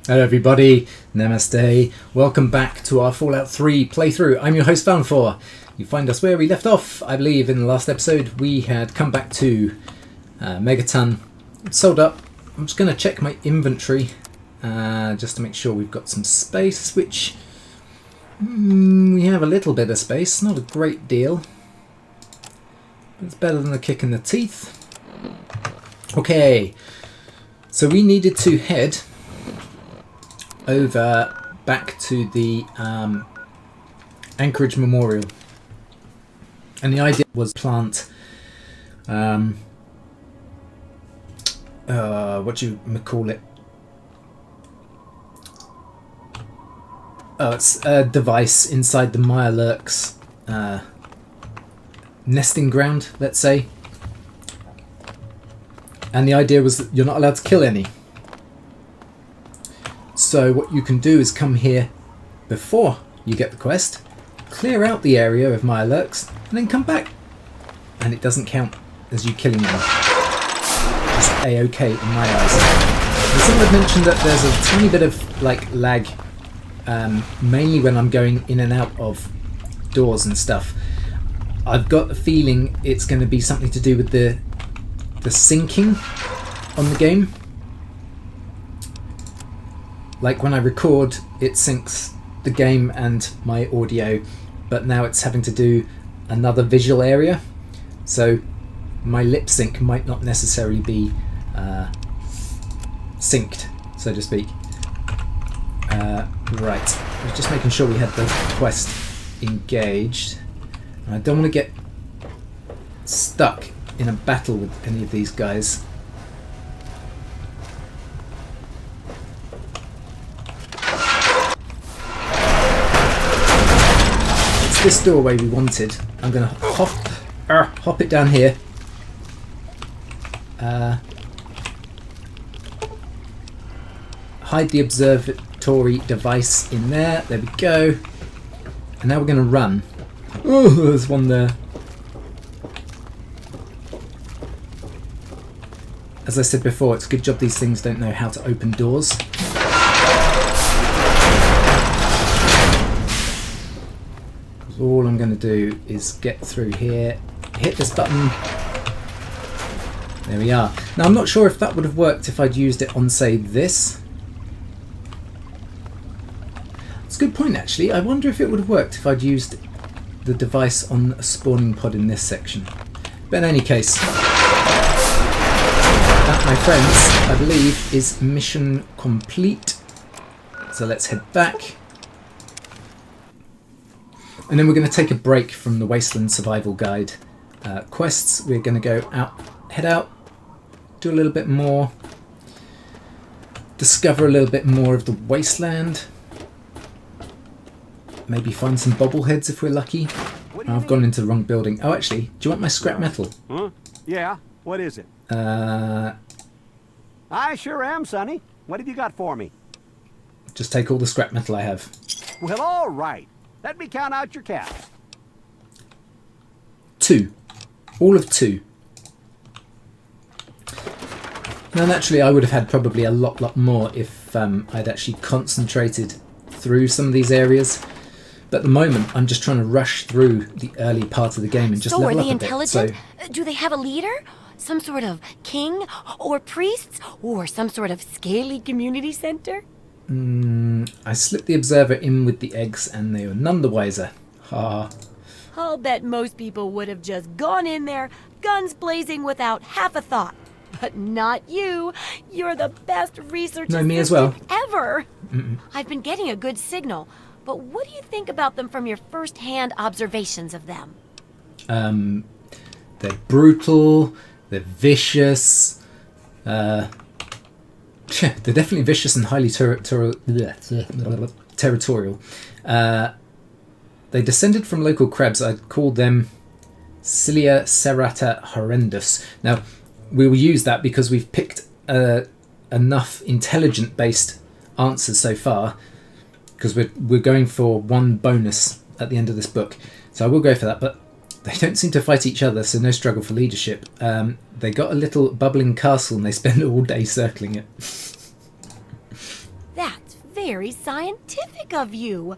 Hello everybody, namaste, welcome back to our Fallout 3 playthrough. I'm your host Valenfor. You find us where we left off. I believe in the last episode we had come back to Megaton, sold up. I'm just going to check my inventory just to make sure we've got some space, which we have a little bit of space, not a great deal. But it's better than a kick in the teeth. Okay, so we needed to head over back to the Anchorage Memorial, and the idea was plant what do you call it? Oh, it's a device inside the Mirelurk's nesting ground, let's say. And the idea was that you're not allowed to kill any. So what you can do is come here before you get the quest, clear out the area of Mirelurk's, and then come back. And it doesn't count as you killing them. It's A-OK in my eyes. And someone had mentioned that there's a tiny bit of lag, mainly when I'm going in and out of doors and stuff. I've got a feeling it's going to be something to do with the syncing on the game. Like when I record, it syncs the game and my audio, but now it's having to do another visual area, so my lip sync might not necessarily be synced, so to speak. Right, I was just making sure we had the quest engaged. I don't want to get stuck in a battle with any of these guys. It's this doorway we wanted. I'm going to hop it down here. Hide the observatory device in there. There we go. And now we're going to run. Oh, there's one there. As I said before, it's a good job these things don't know how to open doors. All I'm going to do is get through here, hit this button. There we are. Now I'm not sure if that would have worked if I'd used it on, say, this. It's a good point actually. I wonder if it would have worked if I'd used the device on a spawning pod in this section. But in any case, that, my friends, I believe is mission complete. So let's head back. And then we're going to take a break from the Wasteland Survival Guide quests. We're going to go out, head out, do a little bit more, discover a little bit more of the wasteland, maybe find some bobbleheads if we're lucky. I've gone into the wrong building. Oh, actually, do you want my scrap metal? Huh? Yeah, what is it? I sure am, Sonny. What have you got for me? Just take all the scrap metal I have. Well, all right. Let me count out your caps. 2. All of 2. Now, naturally, I would have had probably a lot more if I'd actually concentrated through some of these areas. But at the moment, I'm just trying to rush through the early part of the game and just So level are up they a bit. intelligent? Do they have a leader? Some sort of king? Or priests? Or some sort of scaly community center? I slipped the observer in with the eggs and they were none the wiser. Ha. I'll bet most people would have just gone in there, guns blazing without half a thought. But not you. You're the best research No, me as well. ever. I've been getting a good signal. But what do you think about them from your first-hand observations of them? They're brutal, they're vicious, they're definitely vicious and highly territorial. They descended from local crabs. I'd call them Cilia serrata horrendus. Now, we will use that because we've picked enough intelligent-based answers so far, because we're going for one bonus at the end of this book. So I will go for that, but they don't seem to fight each other, so no struggle for leadership. They got a little bubbling castle and they spend all day circling it. That very scientific of you.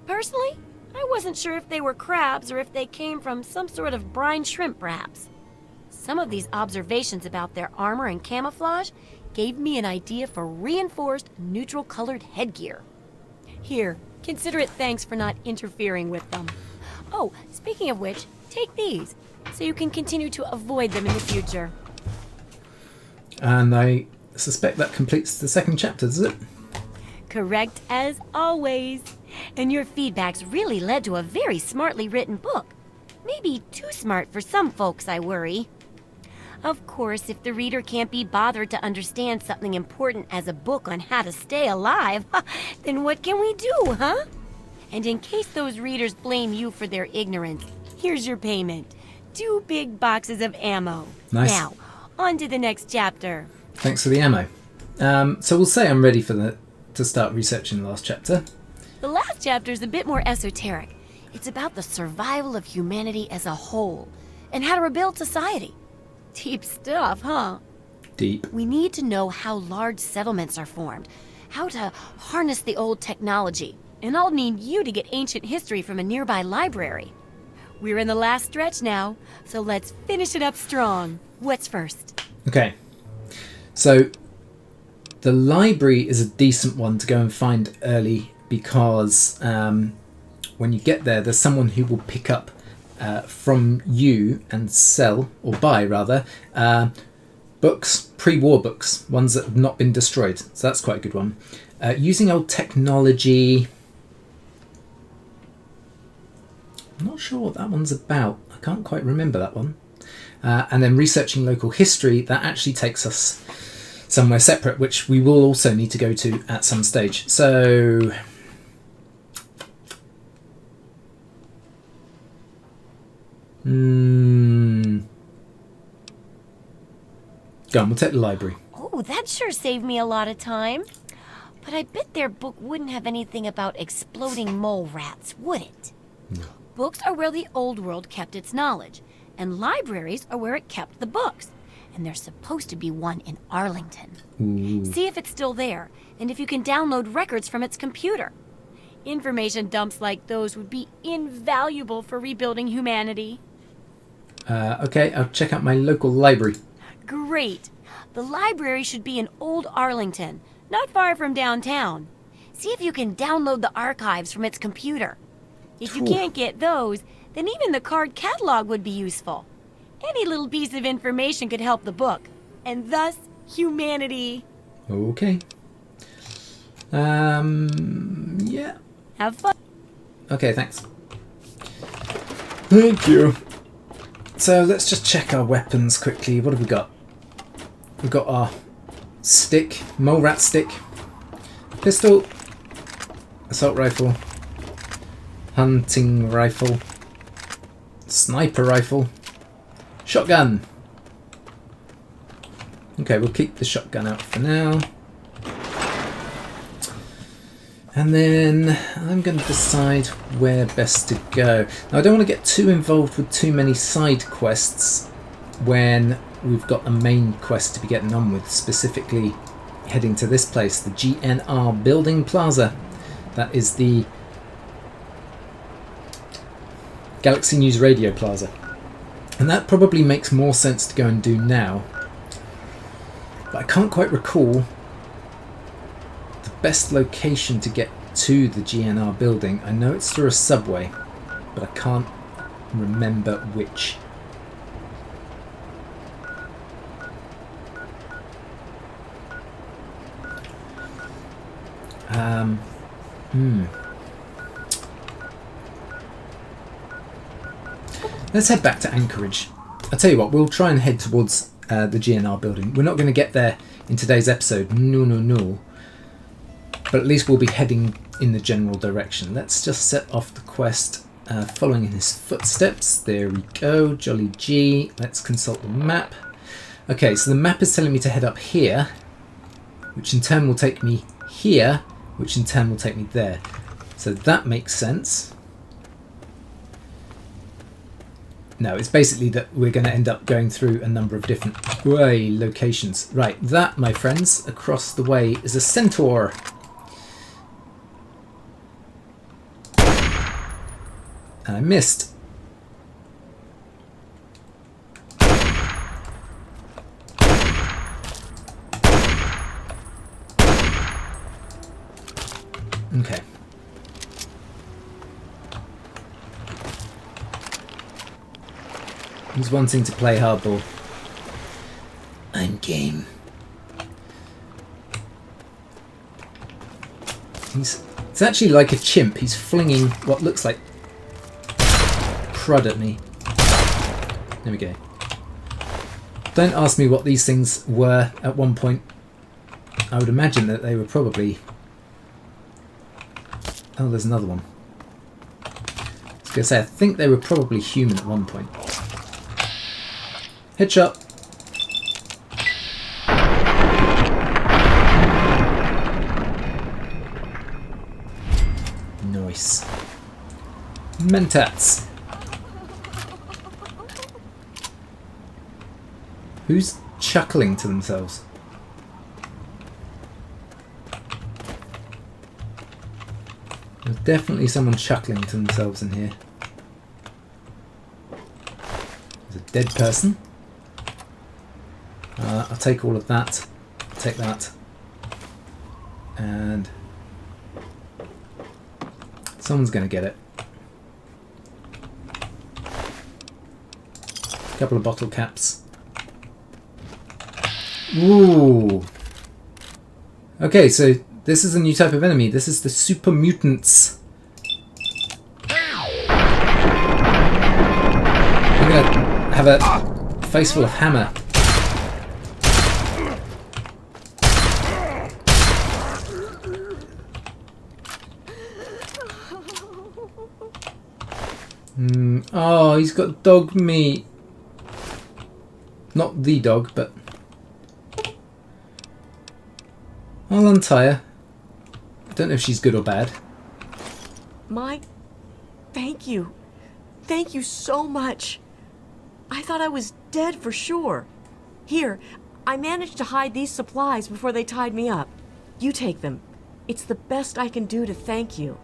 Personally, I wasn't sure if they were crabs or if they came from some sort of brine shrimp, perhaps. Some of these observations about their armor and camouflage gave me an idea for reinforced, neutral-colored headgear. Here, consider it thanks for not interfering with them. Oh, speaking of which, take these, so you can continue to avoid them in the future. And I suspect that completes the second chapter, does it? Correct as always. And your feedback's really led to a very smartly written book. Maybe too smart for some folks, I worry. Of course, if the reader can't be bothered to understand something important as a book on how to stay alive, then what can we do, huh? And in case those readers blame you for their ignorance, here's your payment. 2 big boxes of ammo. Nice. Now, on to the next chapter. Thanks for the ammo. So we'll say I'm ready to start researching the last chapter. The last chapter is a bit more esoteric. It's about the survival of humanity as a whole, and how to rebuild society. Deep stuff, huh? Deep. We need to know how large settlements are formed, how to harness the old technology, and I'll need you to get ancient history from a nearby library. We're in the last stretch now, so let's finish it up strong. What's first? Okay. So, the library is a decent one to go and find early because when you get there, there's someone who will pick up from you and sell, or buy rather, books, pre-war books, ones that have not been destroyed. So that's quite a good one. Using old technology. I'm not sure what that one's about. I can't quite remember that one. And then researching local history, that actually takes us somewhere separate, which we will also need to go to at some stage. So go on, we'll take the library. Oh, that sure saved me a lot of time. But I bet their book wouldn't have anything about exploding mole rats, would it? No. Books are where the old world kept its knowledge, and libraries are where it kept the books. And there's supposed to be one in Arlington. Ooh. See if it's still there, and if you can download records from its computer. Information dumps like those would be invaluable for rebuilding humanity. Okay, I'll check out my local library. Great. The library should be in Old Arlington, not far from downtown. See if you can download the archives from its computer. If you can't get those, then even the card catalog would be useful. Any little piece of information could help the book, and thus humanity. Okay. Yeah. Have fun. Okay, thanks. Thank you. So let's just check our weapons quickly. What have we got? We've got our stick, mole rat stick, pistol, assault rifle, hunting rifle, sniper rifle, shotgun. Okay, we'll keep the shotgun out for now. And then I'm going to decide where best to go. Now, I don't want to get too involved with too many side quests when we've got a main quest to be getting on with, specifically heading to this place, the GNR Building Plaza. That is the Galaxy News Radio Plaza. And that probably makes more sense to go and do now. But I can't quite recall the best location to get to the GNR building. I know it's through a subway, but I can't remember which. Let's head back to Anchorage. I'll tell you what, we'll try and head towards the GNR building. We're not going to get there in today's episode, no. But at least we'll be heading in the general direction. Let's just set off the quest, following in his footsteps. There we go, jolly G. Let's consult the map. Okay, so the map is telling me to head up here, which in turn will take me here, which in turn will take me there. So that makes sense. No, it's basically that we're going to end up going through a number of different locations. Right, that, my friends, across the way is a centaur. I missed. Okay. He's wanting to play hardball. I'm game. It's actually like a chimp. He's flinging what looks like crud at me. There we go. Don't ask me what these things were at one point. I would imagine that they were probably... Oh, there's another one. I was going to say, I think they were probably human at one point. Headshot. Nice. Mentats. Who's chuckling to themselves? There's definitely someone chuckling to themselves in here. There's a dead person. I'll take all of that. I'll take that. And someone's going to get it. A couple of bottle caps. Ooh. Okay, so this is a new type of enemy. This is the super mutants. I'm going to have a face full of hammer. Oh, he's got dog meat. Not the dog, but... I'll untie her. I don't know if she's good or bad. Mike, thank you. Thank you so much. I thought I was dead for sure. Here, I managed to hide these supplies before they tied me up. You take them. It's the best I can do to thank you.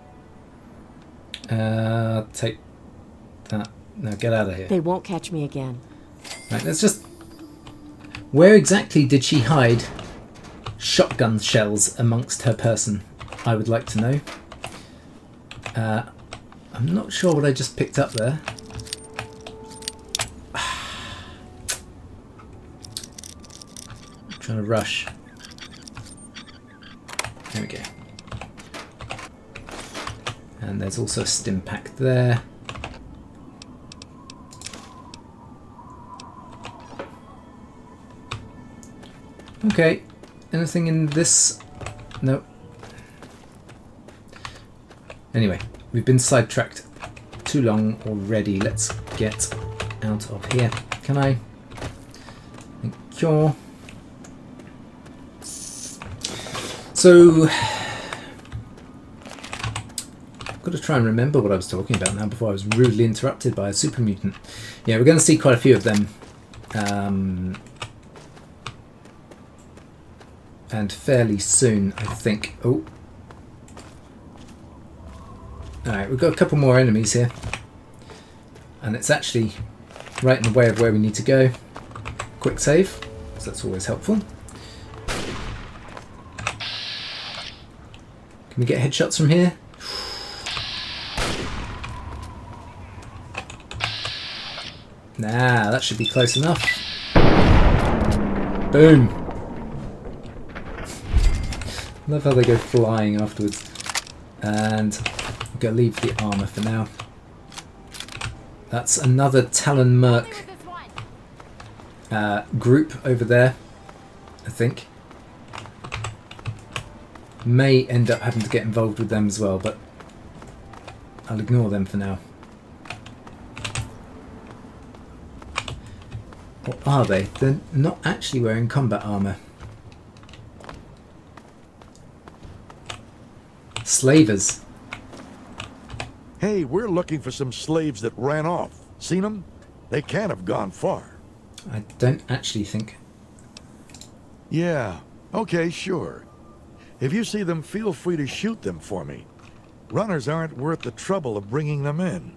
Take that. No, get out of here. They won't catch me again. Right, let's just... Where exactly did she hide shotgun shells amongst her person? I would like to know. I'm not sure what I just picked up there. I'm trying to rush. There we go. And there's also a stim pack there. Okay, anything in this? No. Anyway, we've been sidetracked too long already. Let's get out of here. Can I? Thank you. So, I've got to try and remember what I was talking about now before I was rudely interrupted by a super mutant. Yeah, we're going to see quite a few of them. And fairly soon, I think. Oh. Alright, we've got a couple more enemies here. And it's actually right in the way of where we need to go. Quick save, so that's always helpful. Can we get headshots from here? Nah, that should be close enough. Boom! Love how they go flying afterwards. And I'm going to leave the armour for now. That's another Talon Merc group over there, I think. May end up having to get involved with them as well, but I'll ignore them for now. Or are they? They're not actually wearing combat armour. Slavers. Hey, we're looking for some slaves that ran off. Seen them? They can't have gone far. I don't actually think. Yeah, okay, sure. If you see them, feel free to shoot them for me. Runners aren't worth the trouble of bringing them in.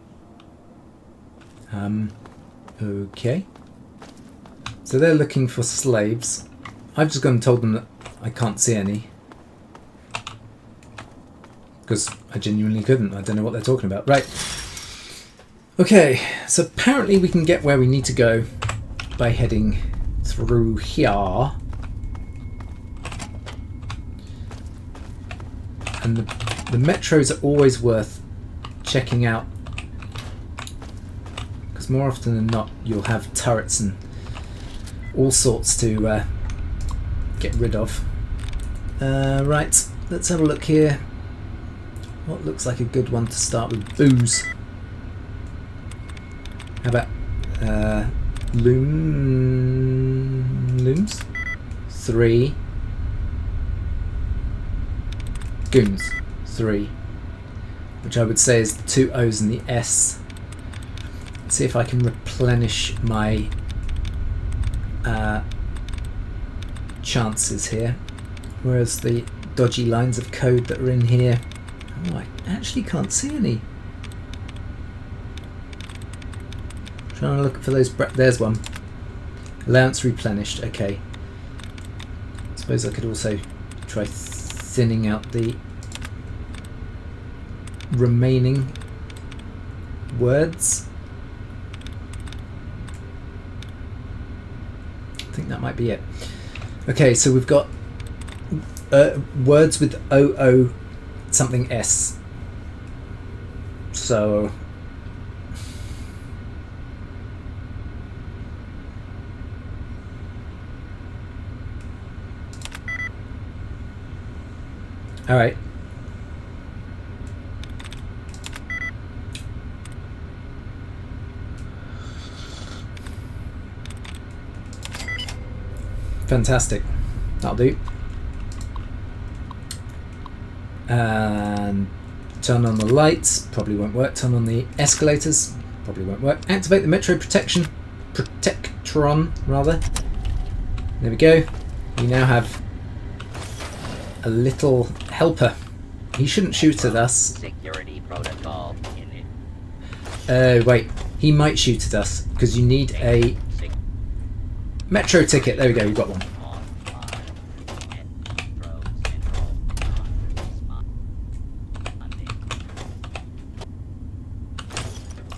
Okay. So they're looking for slaves. I've just gone and told them that I can't see any. Because I genuinely couldn't. I don't know what they're talking about. Right. Okay, so apparently we can get where we need to go by heading through here. And the metros are always worth checking out. Because more often than not, you'll have turrets and all sorts to get rid of. Right, let's have a look here. What looks like a good one to start with? Booze. How about looms? 3. Goons. 3. Which I would say is the 2 O's and the S. Let's see if I can replenish my chances here. Whereas the dodgy lines of code that are in here. Oh, I actually can't see any. Trying to look for those. There's one. Allowance replenished. Okay. I suppose I could also try thinning out the remaining words. I think that might be it. Okay, so we've got words with OO something S. So all right. Fantastic. That'll do. And turn on the lights. Probably won't work. Turn on the escalators. Probably won't work. Activate the metro protectron, rather. There we go. We now have a little helper. He shouldn't shoot at us. Security protocol in it. Wait. He might shoot at us because you need a metro ticket. There we go. We've got one.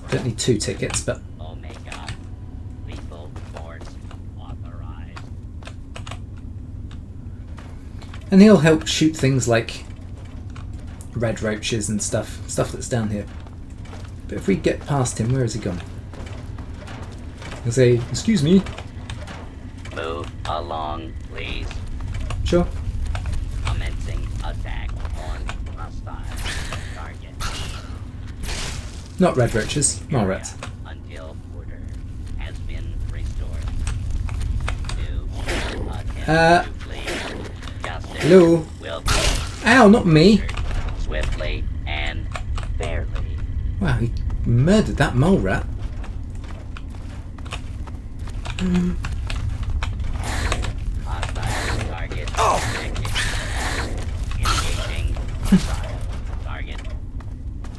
Don't need 2 tickets, but Omega. Lethal force authorized. and he'll help shoot things like red roaches and stuff that's down here. But if we get past him, where has he gone? He'll say, "Excuse me." Move along, please. Sure. Commencing attack on hostile target. Not red roaches, mole rats. Until order has been restored. Hello? Will be Ow, not me. swiftly and fairly. Wow, he murdered that mole rat. Hostile target. Engaging hostile target.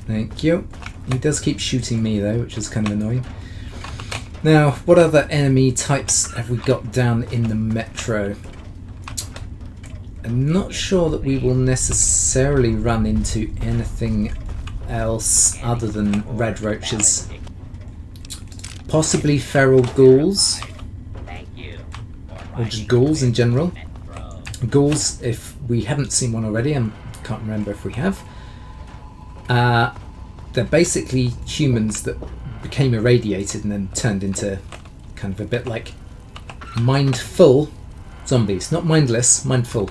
Thank you. He does keep shooting me though, which is kind of annoying. Now, what other enemy types have we got down in the metro? I'm not sure that we will necessarily run into anything else other than red roaches. Possibly feral ghouls, Thank you. or just ghouls in general. Ghouls, if we haven't seen one already, I can't remember if we have. They're basically humans that became irradiated and then turned into kind of a bit like mindful zombies. Not mindless, mindful.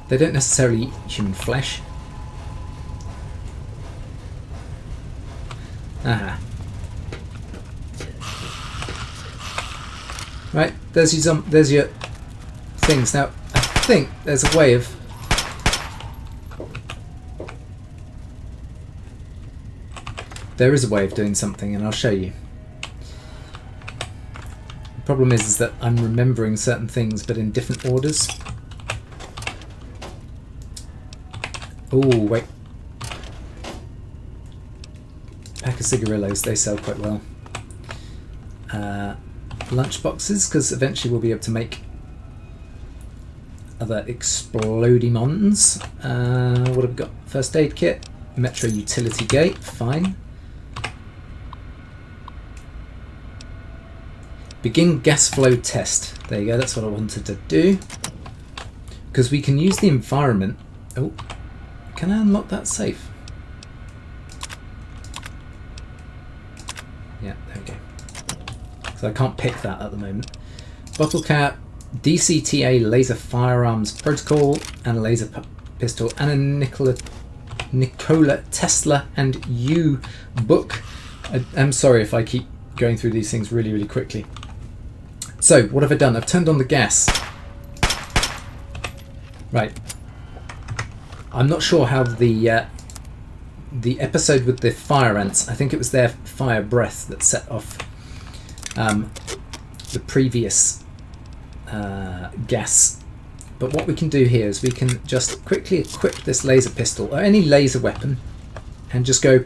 They don't necessarily eat human flesh. Aha. Right, there's your things. Now, I think there's a way of... There is a way of doing something, and I'll show you. The problem is that I'm remembering certain things, but in different orders. Oh, wait. Pack of cigarillos, they sell quite well. lunch boxes, because eventually we'll be able to make other explodimons. What have we got? First aid kit, metro utility gate, fine. Begin gas flow test. There you go, that's what I wanted to do. Because we can use the environment. Oh, can I unlock that safe? Yeah, there we go. So I can't pick that at the moment. Bottle cap, DCTA laser firearms protocol, and a laser pistol, and a Nikola Tesla and you book. I'm sorry if I keep going through these things really, really quickly. So, what have I done? I've turned on the gas. Right. I'm not sure how the episode with the fire ants, I think it was their fire breath that set off the previous gas. But what we can do here is we can just quickly equip this laser pistol or any laser weapon and just go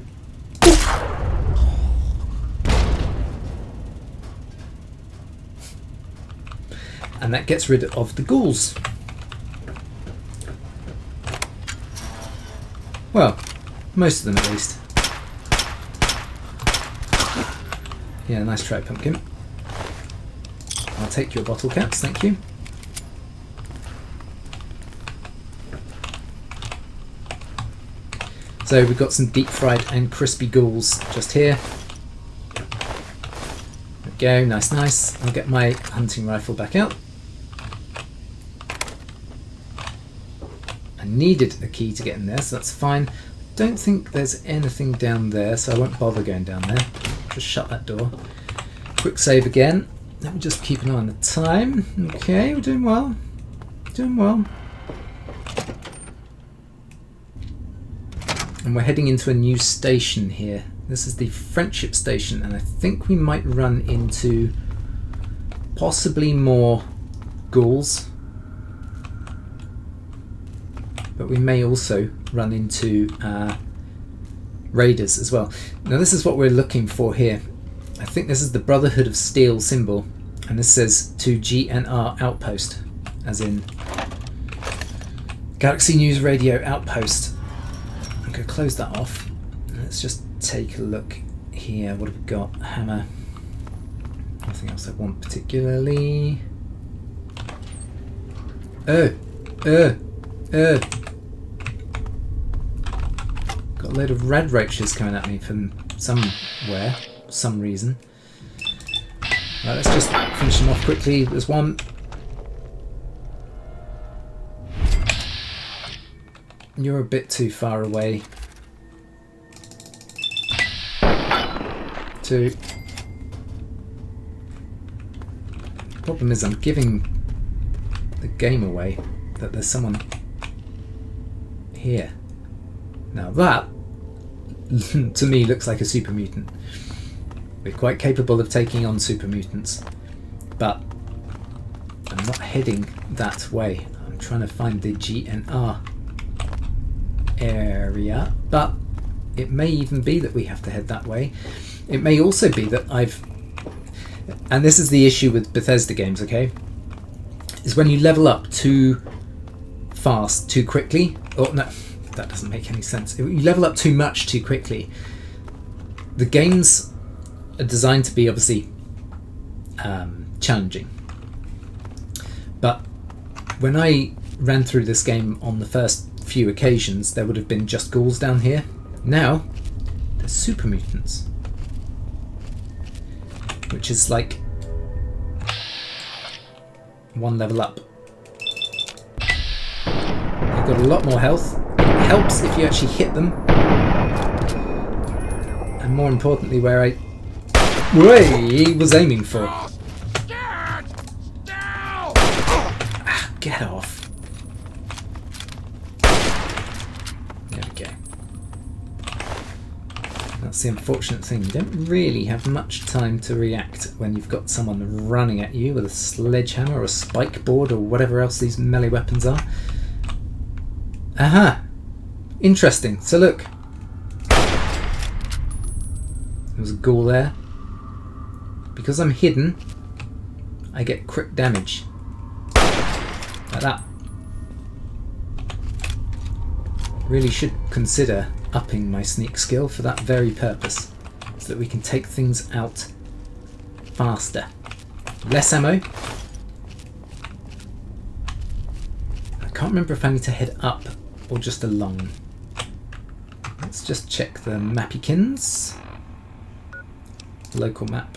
and that gets rid of the ghouls. Well, most of them at least. Yeah, nice try, pumpkin. I'll take your bottle caps, thank you. So we've got some deep fried and crispy ghouls just here. There we go, nice, nice. I'll get my hunting rifle back out. I needed a key to get in there, so that's fine. Don't think there's anything down there, so I won't bother going down there. Just shut that door. Quick save again. Let me just keep an eye on the time. Okay, we're doing well. Doing well. And we're heading into a new station here. This is the Friendship Station, and I think we might run into possibly more ghouls. But we may also run into raiders as well. Now this is what we're looking for here. I think this is the Brotherhood of Steel symbol, and this says to GNR Outpost, as in Galaxy News Radio Outpost. I'm going to close that off. Let's just take a look here. What have we got? Hammer. Nothing else I want particularly. Got a load of red roaches coming at me from somewhere, for some reason. Right, let's just finish them off quickly. There's one. You're a bit too far away. Two. The problem is I'm giving the game away that there's someone here. Now that, to me, looks like a super mutant. We're quite capable of taking on super mutants, but I'm not heading that way. I'm trying to find the GNR area, but it may even be that we have to head that way. It may also be that and this is the issue with Bethesda games, okay, is when you level up too fast, too quickly, or no, that doesn't make any sense. If you level up too much too quickly, the games are designed to be obviously challenging. But when I ran through this game on the first few occasions, there would have been just ghouls down here. Now, there's super mutants. Which is like one level up. You've got a lot more health. It helps if you actually hit them. And more importantly, where I was aiming for. Ah, get off. There we go. That's the unfortunate thing. You don't really have much time to react when you've got someone running at you with a sledgehammer or a spike board or whatever else these melee weapons are. Aha! Interesting. So look. There was a ghoul there. because I'm hidden, I get crit damage. Like that. Really should consider upping my sneak skill for that very purpose, so that we can take things out faster. Less ammo. I can't remember if I need to head up or just along. Let's just check the mappykins. Local map.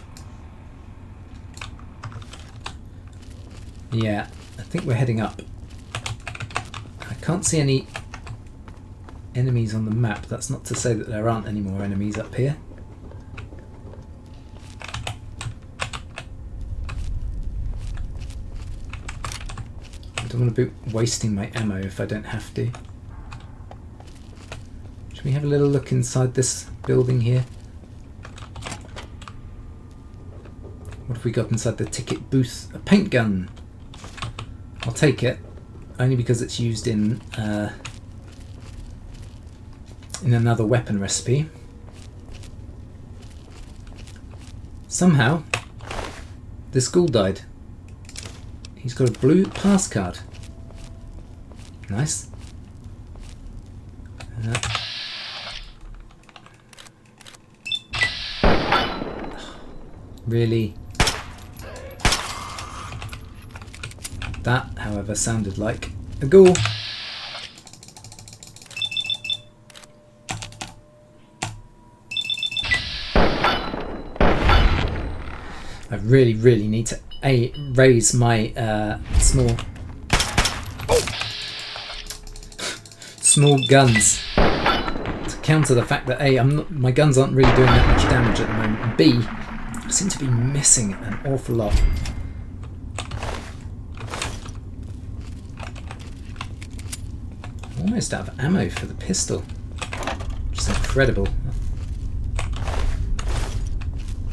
Yeah, I think we're heading up. I can't see any enemies on the map. That's not to say that there aren't any more enemies up here. I don't want to be wasting my ammo if I don't have to. Should we have a little look inside this building here? What have we got inside the ticket booth? A paint gun. I'll take it, only because it's used in another weapon recipe. Somehow, this ghoul died. He's got a blue pass card. Nice. Really? That, however, sounded like a ghoul. I really, really need to raise my small guns to counter the fact that my guns aren't really doing that much damage at the moment, and B, I seem to be missing an awful lot. Almost out of ammo for the pistol, which is incredible.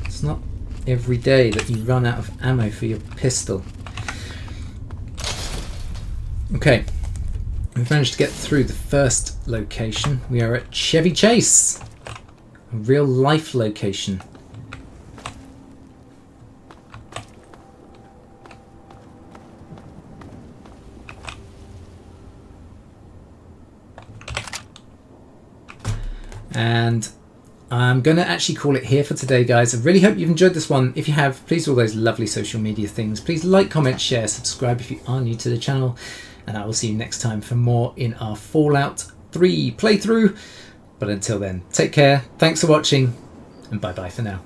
It's not every day that you run out of ammo for your pistol. Okay, we've managed to get through the first location. We are at Chevy Chase, a real life location. And I'm going to actually call it here for today, guys. I really hope you've enjoyed this one. If you have, please do all those lovely social media things. Please like, comment, share, subscribe if you are new to the channel. And I will see you next time for more in our Fallout 3 playthrough. But until then, take care, thanks for watching, and bye-bye for now.